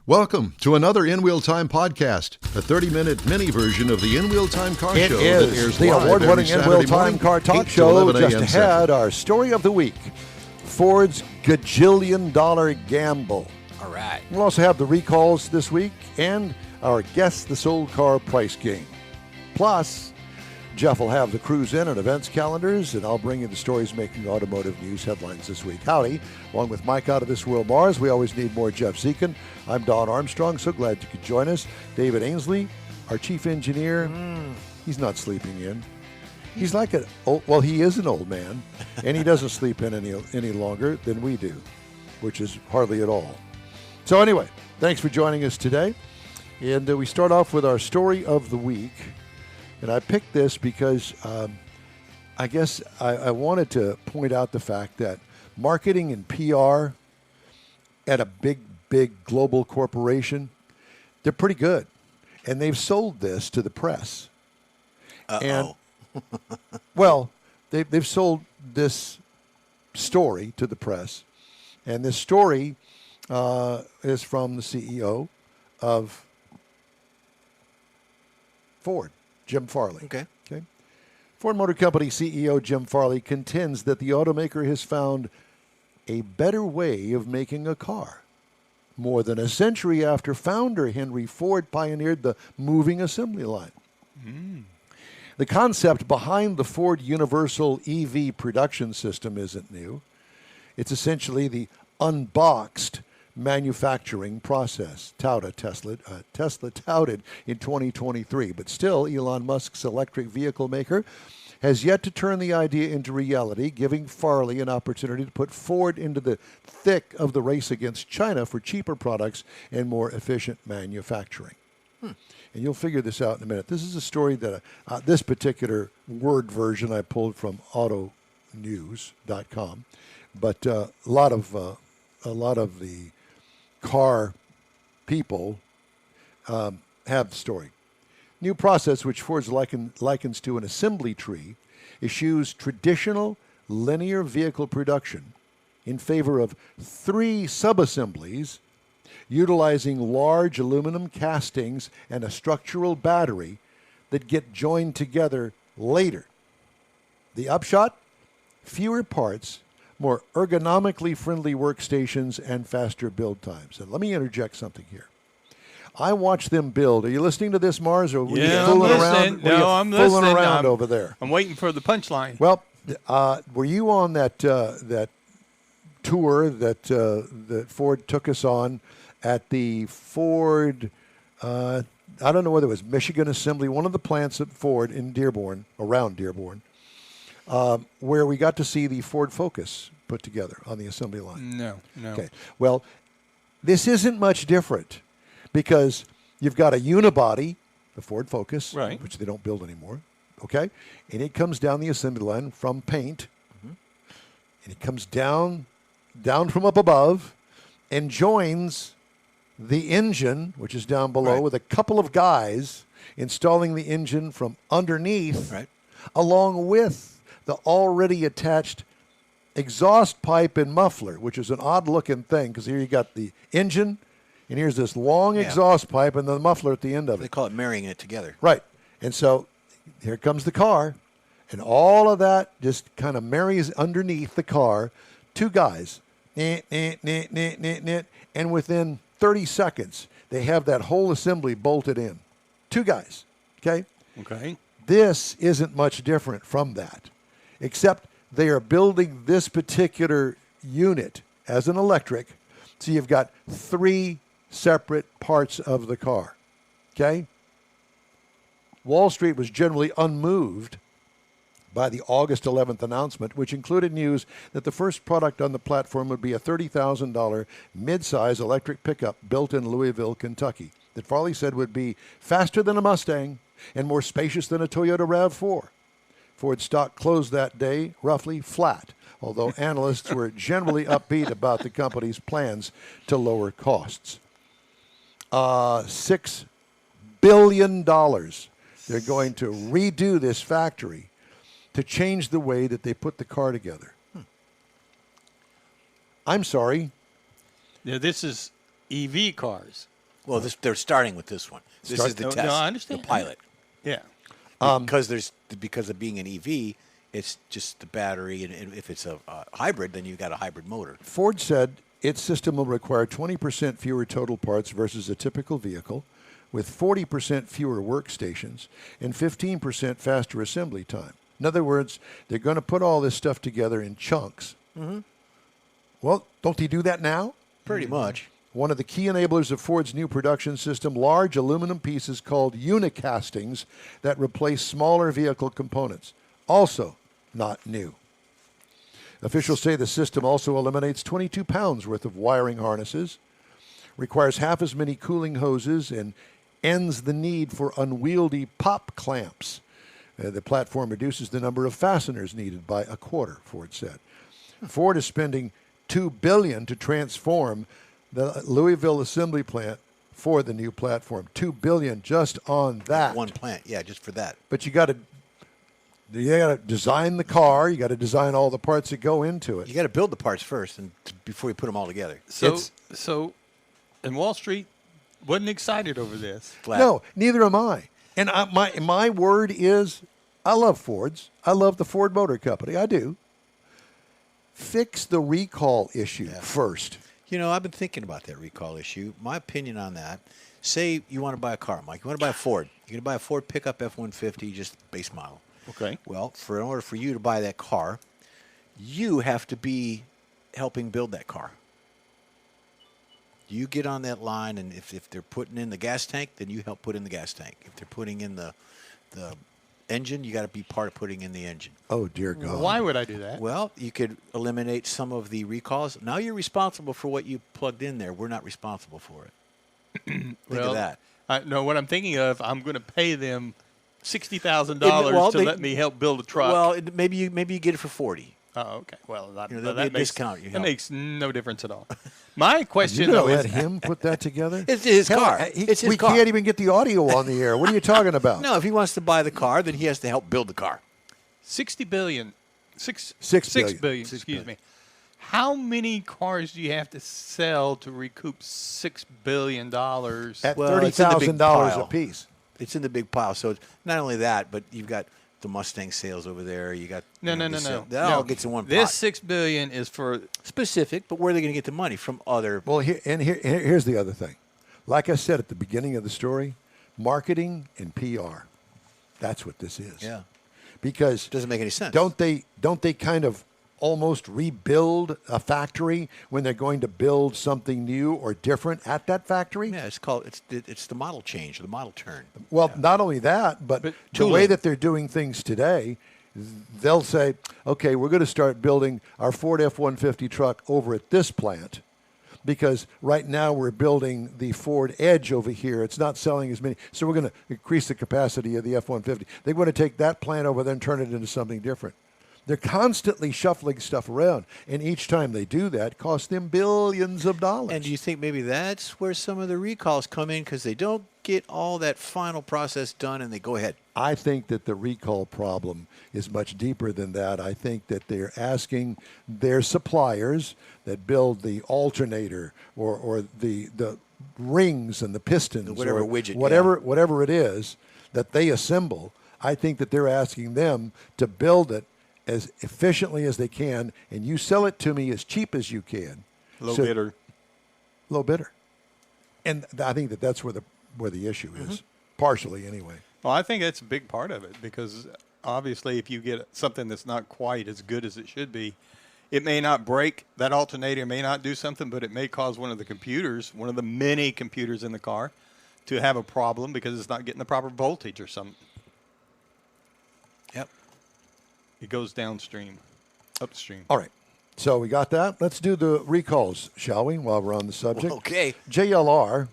Welcome to another In Wheel Time podcast, a 30-minute mini version of the In Wheel Time car it show is that airs the live award-winning every In Wheel Saturday Time morning, car talk 8 to show. 11 Just a.m. ahead, our story of the week, Ford's gajillion-dollar gamble. All right. We'll also have the recalls this week and our Guess the Sold Car price game. Plus, Jeff will have the cruise in and events calendars, and I'll bring you the stories making automotive news headlines this week. Howdy. Along with Mike out of This World Mars, we always need more Jeff Zekin. I'm Don Armstrong. So glad you could join us. David Ainsley, our chief engineer. He's not sleeping in. He's like he is an old man, and he doesn't sleep in any longer than we do, which is hardly at all. So anyway, thanks for joining us today. And we start off with our story of the week. And I picked this because I guess I wanted to point out the fact that marketing and PR at a big global corporation, they're pretty good. And they've sold this to the press. And, well, they've sold this story to the press. And this story is from the CEO of Ford, Jim Farley. Okay. Ford Motor Company CEO Jim Farley contends that the automaker has found a better way of making a car. More than a century after founder Henry Ford pioneered the moving assembly line. The concept behind the Ford Universal EV production system isn't new. It's essentially the unboxed manufacturing process, Tesla touted in 2023. But still, Elon Musk's electric vehicle maker has yet to turn the idea into reality, giving Farley an opportunity to put Ford into the thick of the race against China for cheaper products and more efficient manufacturing. And you'll figure this out in a minute. This is a story that this particular word version I pulled from autonews.com, but a lot of the car people have the story. New process, which Ford likens to an assembly tree, eschews traditional linear vehicle production in favor of 3 sub-assemblies utilizing large aluminum castings and a structural battery that get joined together later. The upshot? Fewer parts, more ergonomically friendly workstations, and faster build times. And let me interject something here. I watch them build. Are you listening to this, Mars, or were you fooling around? I'm listening. Fooling around over there. I'm waiting for the punchline. Well, were you on that tour that Ford took us on at the Ford? I don't know whether it was Michigan Assembly, one of the plants at Ford in Dearborn, around Dearborn. Where we got to see the Ford Focus put together on the assembly line. No. Okay. Well, this isn't much different because you've got a unibody, the Ford Focus, right, which they don't build anymore, okay? And it comes down the assembly line from paint, and it comes down from up above and joins the engine, which is down below, with a couple of guys installing the engine from underneath, along with the already attached exhaust pipe and muffler, which is an odd-looking thing because here you got the engine, and here's this long exhaust pipe and the muffler at the end of it. They call it marrying it together. Right. And so here comes the car, and all of that just kind of marries underneath the car. 2 guys, and within 30 seconds, they have that whole assembly bolted in. 2 guys, okay? Okay. This isn't much different from that, except they are building this particular unit as an electric, so you've got 3 separate parts of the car, okay? Wall Street was generally unmoved by the August 11th announcement, which included news that the first product on the platform would be a $30,000 midsize electric pickup built in Louisville, Kentucky, that Farley said would be faster than a Mustang and more spacious than a Toyota RAV4. Ford stock closed that day roughly flat, although analysts were generally upbeat about the company's plans to lower costs. $6 billion. They're going to redo this factory to change the way that they put the car together. I'm sorry. Now, this is EV cars. Well, they're starting with this one. This is the test. No, I understand. The pilot. Yeah. Because of being an EV, it's just the battery, and if it's a hybrid, then you've got a hybrid motor. Ford said its system will require 20% fewer total parts versus a typical vehicle, with 40% fewer workstations and 15% faster assembly time. In other words, they're going to put all this stuff together in chunks. Mm-hmm. Well, don't they do that now? Pretty much. One of the key enablers of Ford's new production system, large aluminum pieces called unicastings that replace smaller vehicle components. Also not new. Officials say the system also eliminates 22 pounds worth of wiring harnesses, requires half as many cooling hoses, and ends the need for unwieldy pop clamps. The platform reduces the number of fasteners needed by a quarter, Ford said. Ford is spending $2 billion to transform the Louisville assembly plant for the new platform. $2 billion just on that. One plant, yeah, just for that. But you got to design the car. You got to design all the parts that go into it. You got to build the parts first, and before you put them all together. So, and Wall Street wasn't excited over this. Flat. No, neither am I. And my word is, I love Fords. I love the Ford Motor Company. I do. Fix the recall issue first. You know, I've been thinking about that recall issue. My opinion on that, say you want to buy a car, Mike. You want to buy a Ford. You're going to buy a Ford pickup F-150, just base model. Okay. Well, in order for you to buy that car, you have to be helping build that car. You get on that line, and if they're putting in the gas tank, then you help put in the gas tank. If they're putting in the engine, you got to be part of putting in the engine. Oh, dear God. Why would I do that? Well, you could eliminate some of the recalls. Now you're responsible for what you plugged in there. We're not responsible for it. Think of that. No, what I'm thinking of, I'm going to pay them $60,000 to let me help build a truck. Well, maybe you get it for $40,000. Oh, okay. Well, that makes, discount. That makes no difference at all. My question, You're though, going to is let him put that together? It's his car. It's his car. We can't even get the audio on the air. What are you talking about? No, if he wants to buy the car, then he has to help build the car. $60 billion. $6 billion. Excuse me. How many cars do you have to sell to recoup $6 billion? At $30,000 a piece. It's in the big pile. So it's not only that, but you've got the Mustang sales over there. You got no. That all gets in one pot. This $6 billion is for specific, but where are they going to get the money from? Other here's the other thing. Like I said at the beginning of the story, marketing and PR. That's what this is. Yeah. Because it doesn't make any sense. Don't they kind of almost rebuild a factory when they're going to build something new or different at that factory? Yeah, it's the model change, the model turn. Well, not only that, but the way that they're doing things today, they'll say, okay, we're going to start building our Ford F-150 truck over at this plant because right now we're building the Ford Edge over here. It's not selling as many. So we're going to increase the capacity of the F-150. They're going to take that plant over there and turn it into something different. They're constantly shuffling stuff around, and each time they do that, it costs them billions of dollars. And do you think maybe that's where some of the recalls come in because they don't get all that final process done and they go ahead? I think that the recall problem is much deeper than that. I think that they're asking their suppliers that build the alternator or the rings and the pistons, whatever or widget, whatever it is that they assemble. I think that they're asking them to build it as efficiently as they can, and you sell it to me as cheap as you can. Low bidder. And I think that's where the issue is, partially anyway. Well, I think that's a big part of it because obviously if you get something that's not quite as good as it should be, it may not break, that alternator may not do something, but it may cause one of the many computers in the car to have a problem because it's not getting the proper voltage or something. Yep. It goes upstream. All right. So we got that. Let's do the recalls, shall we, while we're on the subject? Okay. JLR,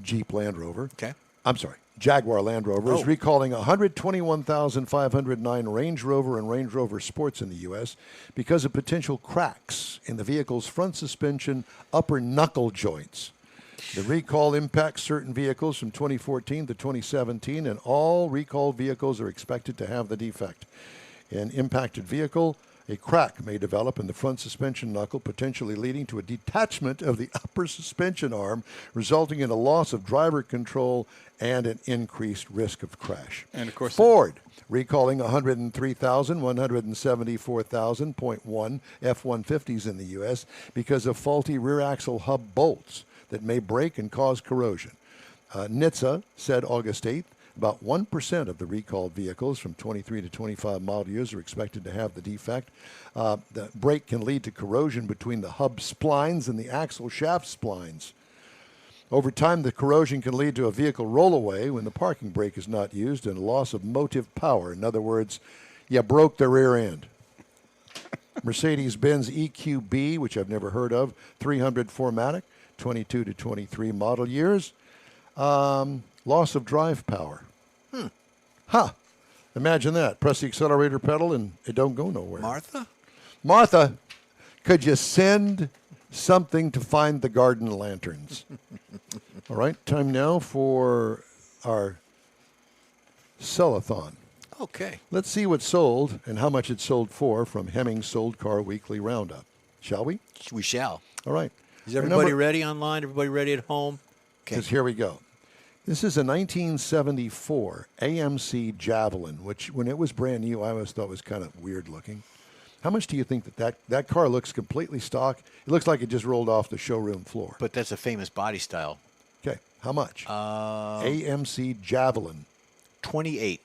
Jeep Land Rover. Okay. I'm sorry. Jaguar Land Rover is recalling 121,509 Range Rover and Range Rover Sports in the U.S. because of potential cracks in the vehicle's front suspension upper knuckle joints. The recall impacts certain vehicles from 2014 to 2017, and all recalled vehicles are expected to have the defect. An impacted vehicle A crack may develop in the front suspension knuckle, potentially leading to a detachment of the upper suspension arm, resulting in a loss of driver control and an increased risk of crash. And of course, Ford recalling 103,174,000.1 F-150s in the U.S. because of faulty rear axle hub bolts that may break and cause corrosion. NHTSA said August 8th, about 1% of the recalled vehicles from 23 to 25 model years are expected to have the defect. The break can lead to corrosion between the hub splines and the axle shaft splines. Over time, the corrosion can lead to a vehicle rollaway when the parking brake is not used and a loss of motive power. In other words, you broke the rear end. Mercedes-Benz EQB, which I've never heard of, 300 4MATIC, 22 to 23 model years. Loss of drive power. Imagine that. Press the accelerator pedal and it don't go nowhere. Martha, could you send something to find the garden lanterns? All right, time now for our sell-a-thon. Okay. Let's see what sold and how much it sold for from Hemmings Sold Car Weekly Roundup. Shall we? We shall. All right. Is everybody ready online? Everybody ready at home? Okay. Because here we go. This is a 1974 AMC Javelin, which when it was brand new, I always thought was kind of weird looking. How much do you think that car looks completely stock? It looks like it just rolled off the showroom floor. But that's a famous body style. Okay, how much? AMC Javelin. 28.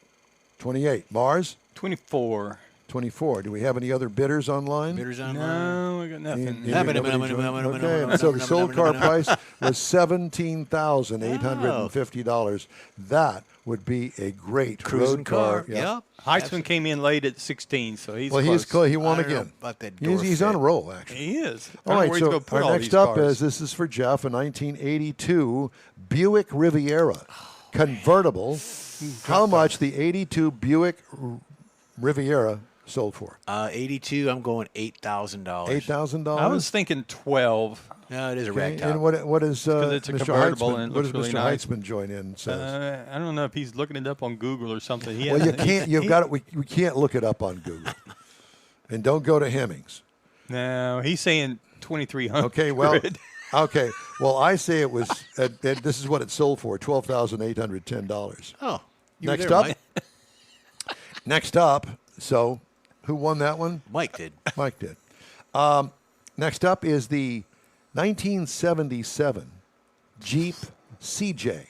28. Mars? 24. 24. Do we have any other bidders online? Bidders online? No, I got nothing. Okay, so the sold car price was $17,850. That would be a great Cruising road car. Yep. Heitzman came in late at 16, so he's Well, close. he's close. He won I don't know again. about that He's door on a fit. roll, actually. He is. All right, so our all next these up cars. is, this is for Jeff, a 1982 Buick Riviera convertible. How much the 82 Buick Riviera sold for? 82, I'm going $8,000. $8,000? I was thinking 12. No, it is a Okay, rag top. and what is 'Cause it's a Mr. convertible Heitzman, and it what looks does really Mr. nice. Heitzman join in and says? I don't know if he's looking it up on Google or something. He Well, you hasn't- can't. You've got it. We can't look it up on Google, and don't go to Hemmings. No, he's saying 2,300. Okay, well, okay. Well, I say it was. This is what it sold for: $12,810. Oh, you Next were there, up. Mike. Next up. So, who won that one? Mike did. Mike did. Next up is the 1977 Jeep CJ.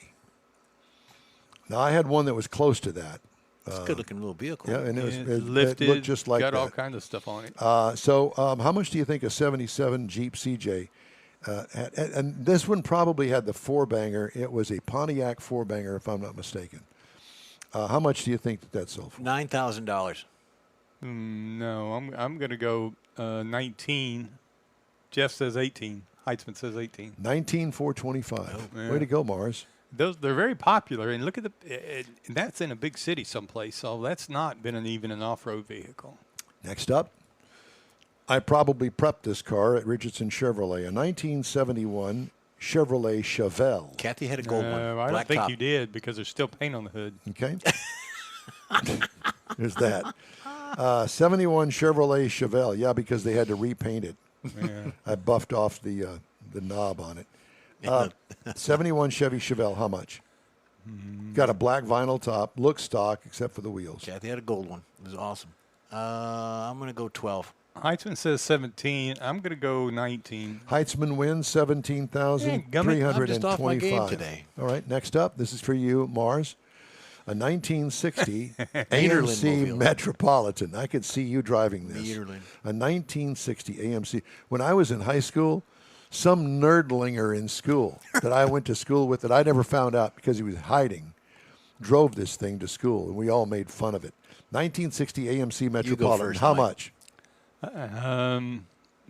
Now, I had one that was close to that. It's a good-looking little vehicle. Yeah, and it lifted, looked just like got that. all kinds of stuff on it. So, how much do you think a 77 Jeep CJ had? And this one probably had the four-banger. It was a Pontiac four-banger, if I'm not mistaken. How much do you think that sold for? $9,000. No, I'm going to go 19. Jeff says 18. Heitzman says 18. 19,425. yeah. Way to go, Mars. They're very popular, and look at and that's in a big city someplace. So that's not been even an off-road vehicle. Next up, I probably prepped this car at Richardson Chevrolet, a 1971 Chevrolet Chevelle. Kathy had a gold one. I don't Black think top. you did because there's still paint on the hood. Okay. There's that. 71 Chevrolet Chevelle. Yeah, because they had to repaint it. Yeah. I buffed off the knob on it. 71 Chevy Chevelle, how much? Got a black vinyl top, looks stock except for the wheels. Kathy had a gold one. It was awesome. I'm going to go 12. Heitzman says 17. I'm going to go 19. Heitzman wins 17,325. I'm just off my game today. All right, next up, this is for you, Mars. A 1960 Ederlin AMC mobile. Metropolitan. I could see you driving this. Ederlin. A 1960 AMC. When I was in high school, some nerdlinger in school that I went to school with that I never found out because he was hiding, drove this thing to school, and we all made fun of it. 1960 AMC Metropolitan. first, How Mike. much?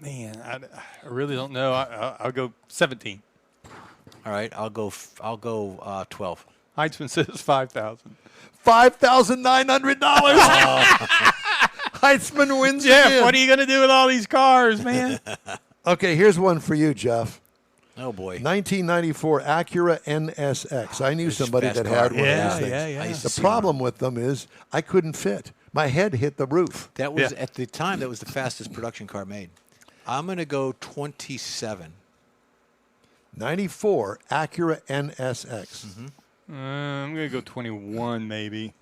Man, I really don't know. I'll go 17. All right, I'll go 12. Heitzman says 5,000. $5,900. Heitzman wins Jeff, again. what are you going to do with all these cars, man? Okay, here's one for you, Jeff. Oh, boy. 1994 Acura NSX. I knew somebody fast that car. had one Yeah, of these things. yeah, yeah. I used to The see problem with them is I couldn't fit. My head hit the roof. That was at the time. That was the fastest production car made. I'm going to go 27. 94 Acura NSX. I'm going to go 21 maybe.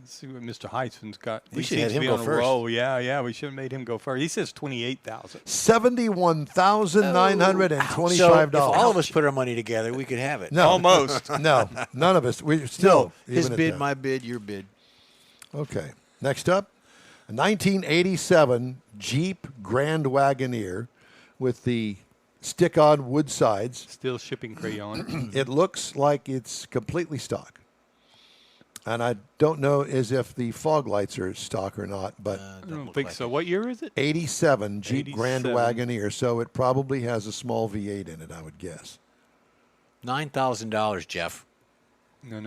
Let's see what Mr. Heitzman's got. We He should have seems to him be go on a first. roll. Yeah, we should have made him go first. He says 28,000. $71,925. So if all of us put our money together, we could have it. No. Almost. No, none of us. We still. His even at bid, that. my bid, your bid. Okay. Next up, a 1987 Jeep Grand Wagoneer with the stick-on wood sides. Still shipping crayon. It looks like it's completely stock. And I don't know as if the fog lights are stock or not, but I don't think so. What year is it? 87 Jeep Grand 87. Wagoneer, so it probably has a small V8 in it, I would guess. $9,000, Jeff. No.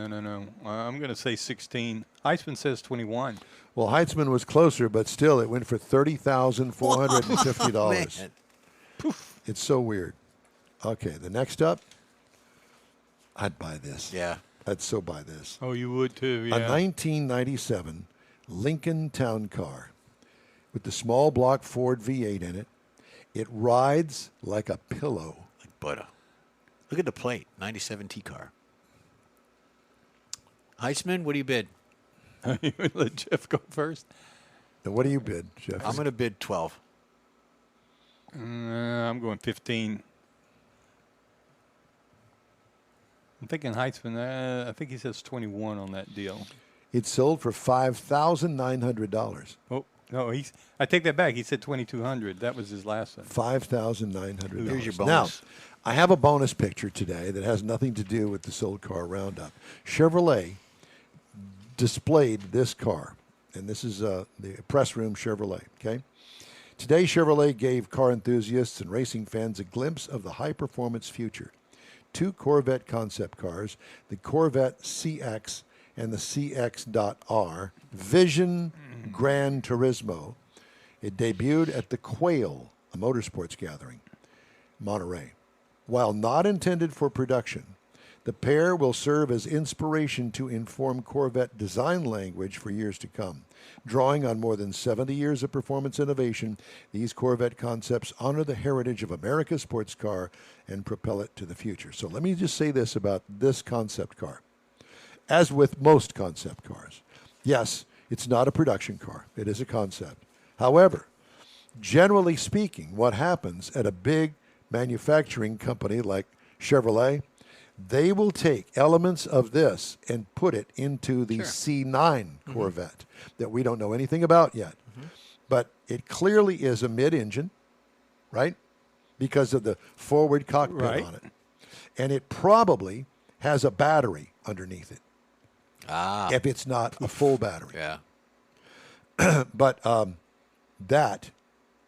I'm going to say 16. Heisman says 21. Well, Heitzman was closer, but still, it went for $30,450. Man. It's so weird. Okay, the next up, I'd buy this. Yeah. I'd so buy this. Oh, you would too, yeah. A 1997 Lincoln Town Car with the small block Ford V8 in it. It rides like a pillow. Like butter. Look at the plate. 97 T car. Heitzman, what do you bid? You would let Jeff go first? Now, what do you bid, Jeff? I'm going to bid 12. I'm going 15. I'm thinking Heitzman. I think he says 21 on that deal. It sold for $5,900. Oh no, I take that back. He said 2,200. That was his last one. $5,900. Here's your Now, bonus. I have a bonus picture today that has nothing to do with the sold car roundup. Chevrolet displayed this car, and this is the press room Chevrolet. Okay. Today, Chevrolet gave car enthusiasts and racing fans a glimpse of the high-performance future. Two Corvette concept cars, the Corvette CX and the CX.R, Vision Gran Turismo. It debuted at the Quail, a motorsports gathering, Monterey. While not intended for production, the pair will serve as inspiration to inform Corvette design language for years to come. Drawing on more than 70 years of performance innovation, these Corvette concepts honor the heritage of America's sports car and propel it to the future. So let me just say this about this concept car. As with most concept cars, yes, it's not a production car. It is a concept. However, generally speaking, what happens at a big manufacturing company like Chevrolet, they will take elements of this and put it into the C9 Corvette that we don't know anything about yet. But it clearly is a mid-engine, right? Because of the forward cockpit on it. And it probably has a battery underneath it. If it's not a full battery. Yeah. But that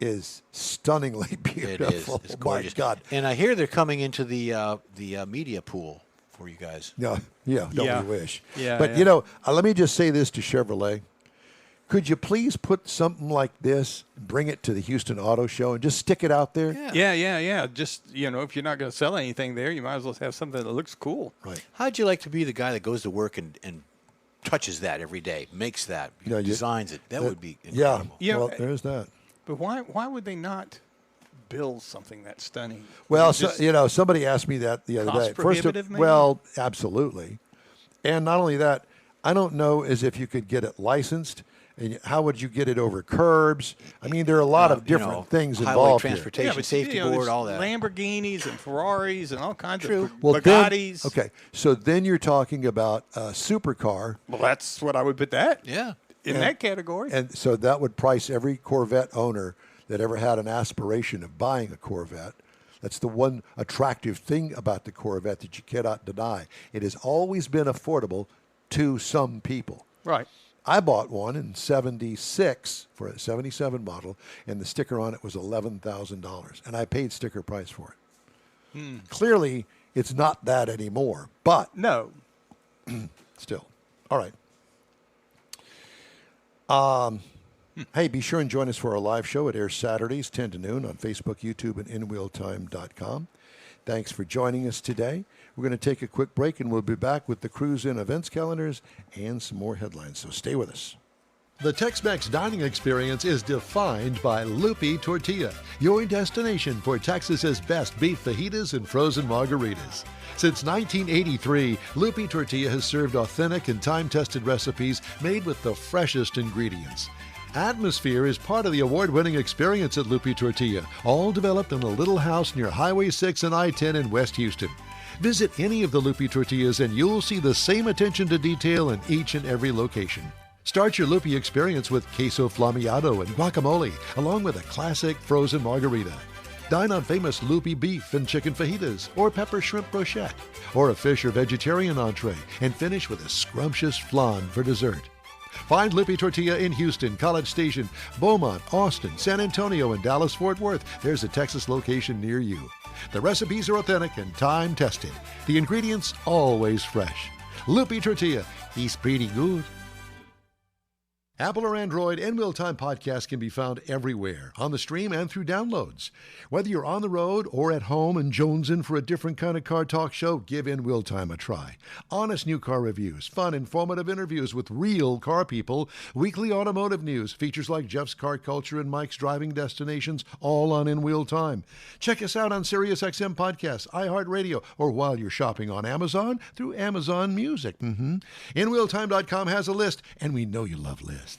is stunningly beautiful. It is. It's gorgeous. My God. And I hear they're coming into the media pool for you guys. No, don't we wish? Yeah, But, yeah. you know, let me just say this to Chevrolet. Could you please put something like this, bring it to the Houston Auto Show, and just stick it out there? Yeah. Just, if you're not going to sell anything there, you might as well have something that looks cool. Right. How'd you like to be the guy that goes to work and touches that every day, makes that, designs it? That would be incredible. Yeah, well, there's that. But why would they not build something that stunning? Well, Just somebody asked me that the other cost day. prohibitive, maybe? Well, absolutely. And not only that, I don't know as if you could get it licensed. And how would you get it over curbs? I mean, there are a lot of different things highway involved here. transportation, but safety board, there's all that. Lamborghinis and Ferraris and all kinds True. of Well, Bugattis. okay, so then you're talking about a supercar, Well, that's what I would put that Yeah. in that category. and so that would price every Corvette owner that ever had an aspiration of buying a Corvette. That's the one attractive thing about the Corvette that you cannot deny. It has always been affordable to some people. Right. I bought one in '76 for a '77 model, and the sticker on it was $11,000, and I paid sticker price for it. Clearly, it's not that anymore, but No. still. All right. Hey, be sure and join us for our live show. It airs Saturdays, 10 to noon on Facebook, YouTube, and InWheelTime.com. Thanks for joining us today. We're going to take a quick break, and we'll be back with the Cruise In events calendars and some more headlines. So stay with us. The Tex-Mex dining experience is defined by Lupe Tortilla, your destination for Texas's best beef fajitas and frozen margaritas. Since 1983, Lupe Tortilla has served authentic and time-tested recipes made with the freshest ingredients. Atmosphere is part of the award-winning experience at Lupe Tortilla, all developed in a little house near Highway 6 and I-10 in West Houston. Visit any of the Lupe Tortillas and you'll see the same attention to detail in each and every location. Start your Lupe experience with queso flameado and guacamole, along with a classic frozen margarita. Dine on famous Lupe beef and chicken fajitas, or pepper shrimp brochette, or a fish or vegetarian entree, and finish with a scrumptious flan for dessert. Find Lupe Tortilla in Houston, College Station, Beaumont, Austin, San Antonio, and Dallas-Fort Worth. There's a Texas location near you. The recipes are authentic and time-tested. The ingredients always fresh. Lupe Tortilla, he's pretty good. Apple or Android, In Wheel Time podcast can be found everywhere, on the stream and through downloads. Whether you're on the road or at home and jonesing for a different kind of car talk show, give In Wheel Time a try. Honest new car reviews, fun, informative interviews with real car people, weekly automotive news, features like Jeff's Car Culture and Mike's Driving Destinations, all on In Wheel Time. Check us out on SiriusXM Podcasts, iHeartRadio, or while you're shopping on Amazon through Amazon Music. InWheelTime.com has a list, and we know you love lists.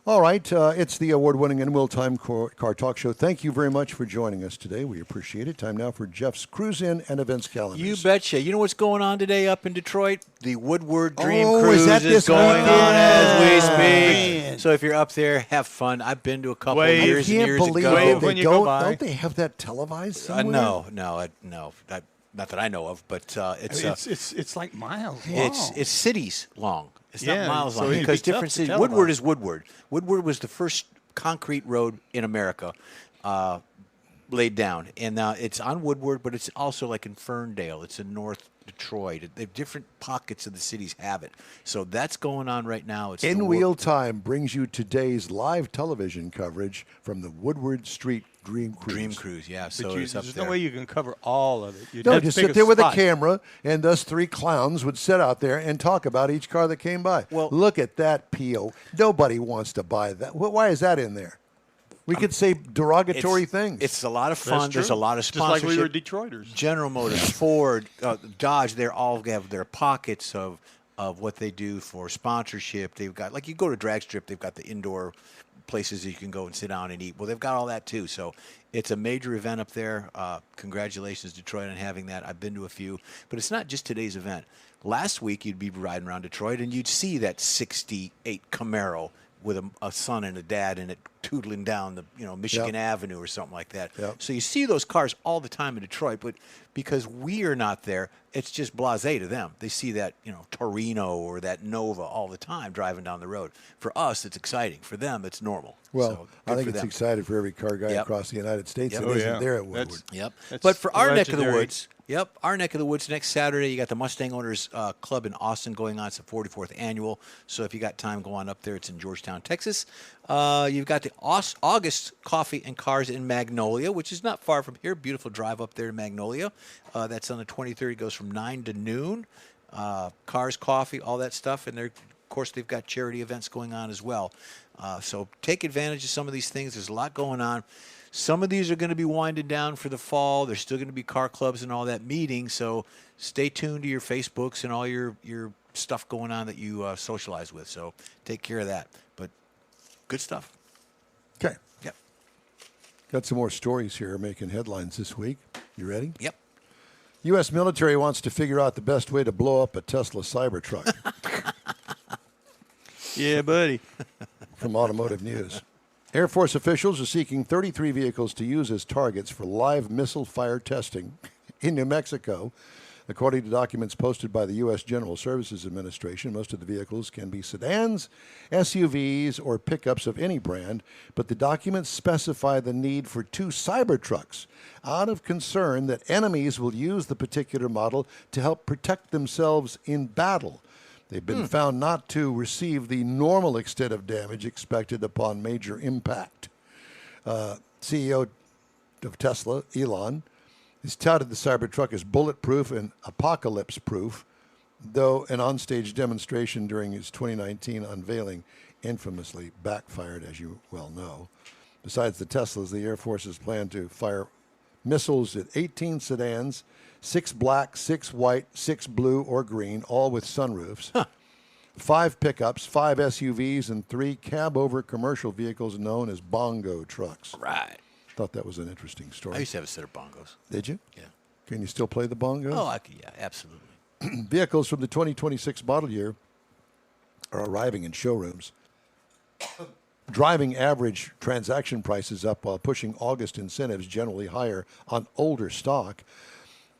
All right, it's the award-winning In Wheel Time Car Talk Show. Thank you very much for joining us today. We appreciate it. Time now for Jeff's Cruise-In and Events calendars. You betcha. You know what's going on today up in Detroit? The Woodward Dream Oh, Cruise is that this going weekend? on as we speak. Man. So if you're up there, have fun. I've been to a couple Wave. years and Can't years believe ago. that when they you go don't. by. Don't they have that televised somewhere? No, not that I know of, but It's like miles long. it's cities long. It's Yeah, not miles so long it'd because be tough different to cities. tell Woodward about. is Woodward. Woodward was the first concrete road in America laid down, and it's on Woodward, but it's also like in Ferndale. It's in North Detroit. The different pockets of the cities have it. So that's going on right now. It's In Wheel Time brings you today's live television coverage from the Woodward Street Dream Cruise. Dream Cruise, yeah. But So it's up there's there. no way you can cover all of it. You'd No, have to just pick sit there with a spot. camera, and us three clowns would sit out there and talk about each car that came by. Well- Look at that PO. Nobody wants to buy that. Why is that in there? We could say derogatory things. It's a lot of That's fun. There's a true. lot of Just like sponsorship. we were Detroiters. General Motors, Ford, Dodge, they all have their pockets of what they do for sponsorship. They've got, like you go to Drag Strip, they've got the indoor places that you can go and sit down and eat. Well, they've got all that too. So it's a major event up there. Congratulations, Detroit, on having that. I've been to a few. But it's not just today's event. Last week, you'd be riding around Detroit, and you'd see that 68 Camaro with a son and a dad in it tootling down the Michigan Avenue or something like that. Yep. So you see those cars all the time in Detroit, but because we are not there, it's just blasé to them. They see that Torino or that Nova all the time driving down the road. For us, it's exciting. For them, it's normal. well, So, I good think for it's them. excited for every car guy Yep. across the United States Yep. that Oh, isn't yeah. there at That's- Woodward. Yep. That's But for our neck of the legendary. woods, our neck of the woods next Saturday, you got the Mustang Owners Club in Austin going on. It's the 44th annual. So if you got time, go on up there. It's in Georgetown, Texas. You've got the August Coffee and Cars in Magnolia, which is not far from here. Beautiful drive up there in Magnolia. That's on the 23rd. It goes from 9 to noon. Cars, coffee, all that stuff. And of course, they've got charity events going on as well. So take advantage of some of these things. There's a lot going on. Some of these are going to be winding down for the fall. There's still going to be car clubs and all that meeting. So stay tuned to your Facebooks and all your stuff going on that you socialize with. So take care of that. But good stuff. Okay. Yep. Got some more stories here making headlines this week. You ready? Yep. U.S. military wants to figure out the best way to blow up a Tesla Cybertruck. Yeah, buddy. From Automotive News. Air Force officials are seeking 33 vehicles to use as targets for live missile fire testing in New Mexico. According to documents posted by the U.S. General Services Administration, most of the vehicles can be sedans, SUVs, or pickups of any brand, but the documents specify the need for 2 Cybertrucks out of concern that enemies will use the particular model to help protect themselves in battle. They've been found not to receive the normal extent of damage expected upon major impact. CEO of Tesla, Elon, has touted the Cybertruck as bulletproof and apocalypse-proof, though an onstage demonstration during his 2019 unveiling infamously backfired, as you well know. Besides the Teslas, the Air Forces plan to fire missiles at 18 sedans, 6 black, 6 white, 6 blue or green, all with sunroofs. 5 pickups, 5 SUVs, and 3 cab-over commercial vehicles known as bongo trucks. Right. Thought that was an interesting story. I used to have a set of bongos. Did you? Yeah. Can you still play the bongos? Oh, yeah, absolutely. Vehicles from the 2026 model year are arriving in showrooms, driving average transaction prices up while pushing August incentives generally higher on older stock.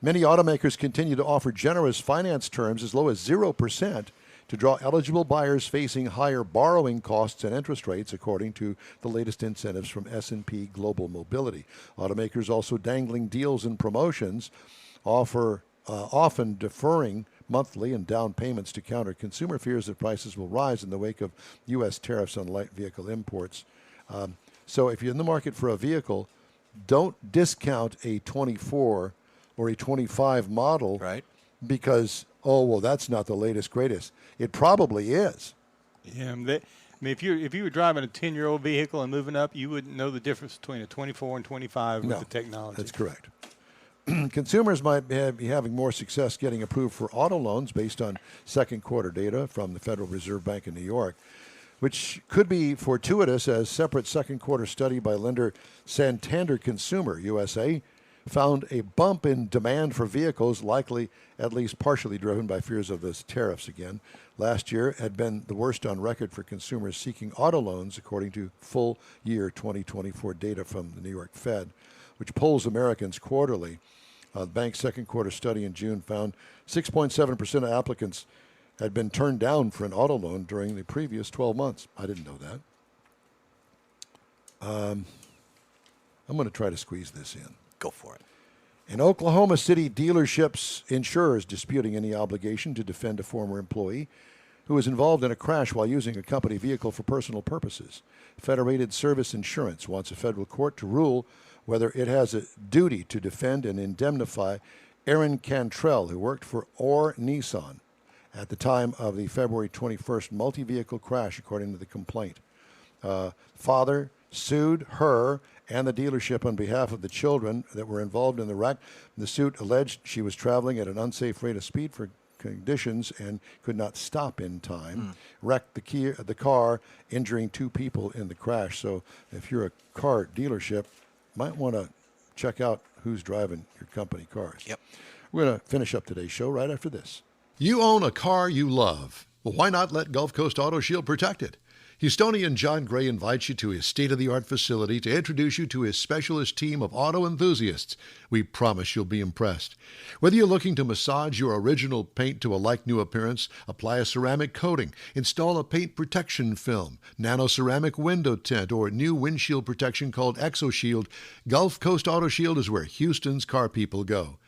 Many automakers continue to offer generous finance terms as low as 0% to draw eligible buyers facing higher borrowing costs and interest rates, according to the latest incentives from S&P Global Mobility. Automakers also dangling deals and promotions, often deferring monthly and down payments to counter consumer fears that prices will rise in the wake of U.S. tariffs on light vehicle imports. So if you're in the market for a vehicle, don't discount a 24 or a 25 model, Right. because, oh, well, that's not the latest, greatest. It probably is. Yeah, if you were driving a 10-year-old vehicle and moving up, you wouldn't know the difference between a 24 and 25 with the technology. That's correct. Consumers might be having more success getting approved for auto loans based on second quarter data from the Federal Reserve Bank of New York, which could be fortuitous, as separate second quarter study by lender Santander Consumer USA found a bump in demand for vehicles, likely at least partially driven by fears of those tariffs again. Last year had been the worst on record for consumers seeking auto loans, according to full year 2024 data from the New York Fed, which polls Americans quarterly. The bank's second quarter study in June found 6.7% of applicants had been turned down for an auto loan during the previous 12 months. I didn't know that. I'm going to try to squeeze this in. Go for it. In Oklahoma City, dealerships' insurers disputing any obligation to defend a former employee who was involved in a crash while using a company vehicle for personal purposes. Federated Service Insurance wants a federal court to rule whether it has a duty to defend and indemnify Aaron Cantrell, who worked for Orr Nissan at the time of the February 21st multi-vehicle crash, according to the complaint. Father sued her and the dealership on behalf of the children that were involved in the wreck. The suit alleged she was traveling at an unsafe rate of speed for conditions and could not stop in time, wrecked the car, injuring 2 people in the crash. So if you're a car dealership, might want to check out who's driving your company cars. Yep. We're going to finish up today's show right after this. You own a car you love. Well, why not let Gulf Coast Auto Shield protect it? Houstonian John Gray invites you to his state-of-the-art facility to introduce you to his specialist team of auto enthusiasts. We promise you'll be impressed. Whether you're looking to massage your original paint to a like-new appearance, apply a ceramic coating, install a paint protection film, nano-ceramic window tint, or new windshield protection called ExoShield, Gulf Coast Auto Shield is where Houston's car people go.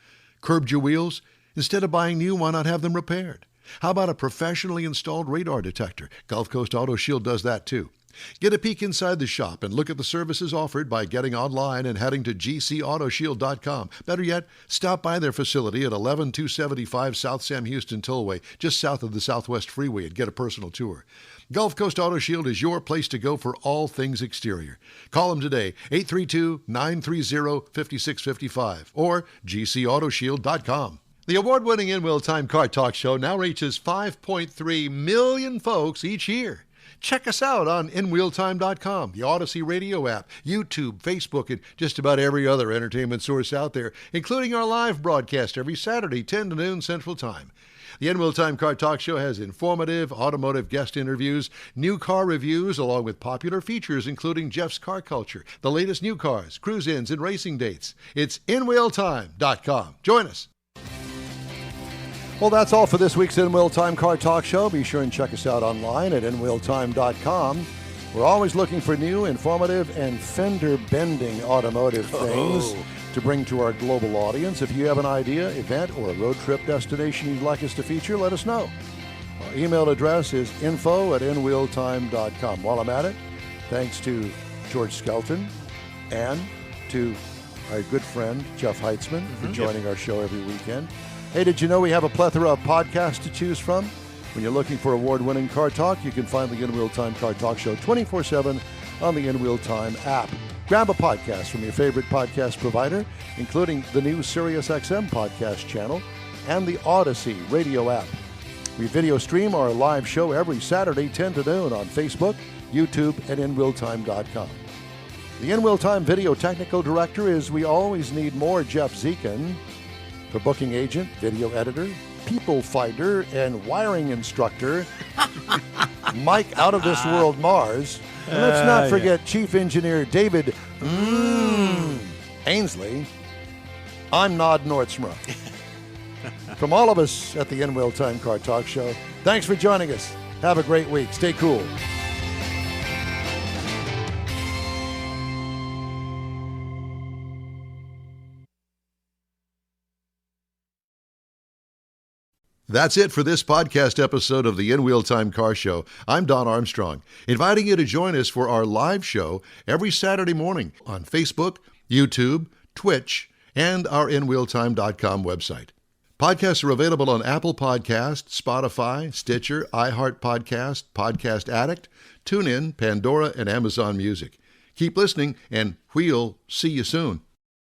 Curbed your wheels? Instead of buying new, why not have them repaired? How about a professionally installed radar detector? Gulf Coast Auto Shield does that too. Get a peek inside the shop and look at the services offered by getting online and heading to gcautoshield.com. Better yet, stop by their facility at 11275 South Sam Houston Tollway, just south of the Southwest Freeway, and get a personal tour. Gulf Coast Auto Shield is your place to go for all things exterior. Call them today, 832-930-5655 or gcautoshield.com. The award-winning In Wheel Time Car Talk Show now reaches 5.3 million folks each year. Check us out on InWheelTime.com, the Odyssey radio app, YouTube, Facebook, and just about every other entertainment source out there, including our live broadcast every Saturday, 10 to noon Central Time. The In Wheel Time Car Talk Show has informative automotive guest interviews, new car reviews, along with popular features including Jeff's Car Culture, the latest new cars, cruise-ins, and racing dates. It's InWheelTime.com. Join us. Well, that's all for this week's In Wheel Time Car Talk Show. Be sure and check us out online at InWheelTime.com. We're always looking for new, informative, and fender-bending automotive things to bring to our global audience. If you have an idea, event, or a road trip destination you'd like us to feature, let us know. Our email address is info@InWheelTime.com. While I'm at it, thanks to George Skelton and to our good friend Jeff Heitzman for joining our show every weekend. Hey, did you know we have a plethora of podcasts to choose from? When you're looking for award-winning car talk, you can find the In Wheel Time Car Talk Show 24/7 on the In Wheel Time app. Grab a podcast from your favorite podcast provider, including the new SiriusXM podcast channel and the Odyssey radio app. We video stream our live show every Saturday, 10 to noon on Facebook, YouTube, and InWheelTime.com. The In Wheel Time video technical director is We Always Need More Jeff Zekin. For booking agent, video editor, people finder, and wiring instructor, Mike Out of This World Mars. And let's not forget Chief Engineer David Ainsley. I'm Nod Nordstrom. From all of us at the In Wheel Time Car Talk Show, thanks for joining us. Have a great week. Stay cool. That's it for this podcast episode of the In Wheel Time Car Show. I'm Don Armstrong, inviting you to join us for our live show every Saturday morning on Facebook, YouTube, Twitch, and our InWheelTime.com website. Podcasts are available on Apple Podcasts, Spotify, Stitcher, iHeart Podcast, Podcast Addict, TuneIn, Pandora, and Amazon Music. Keep listening, and we'll see you soon.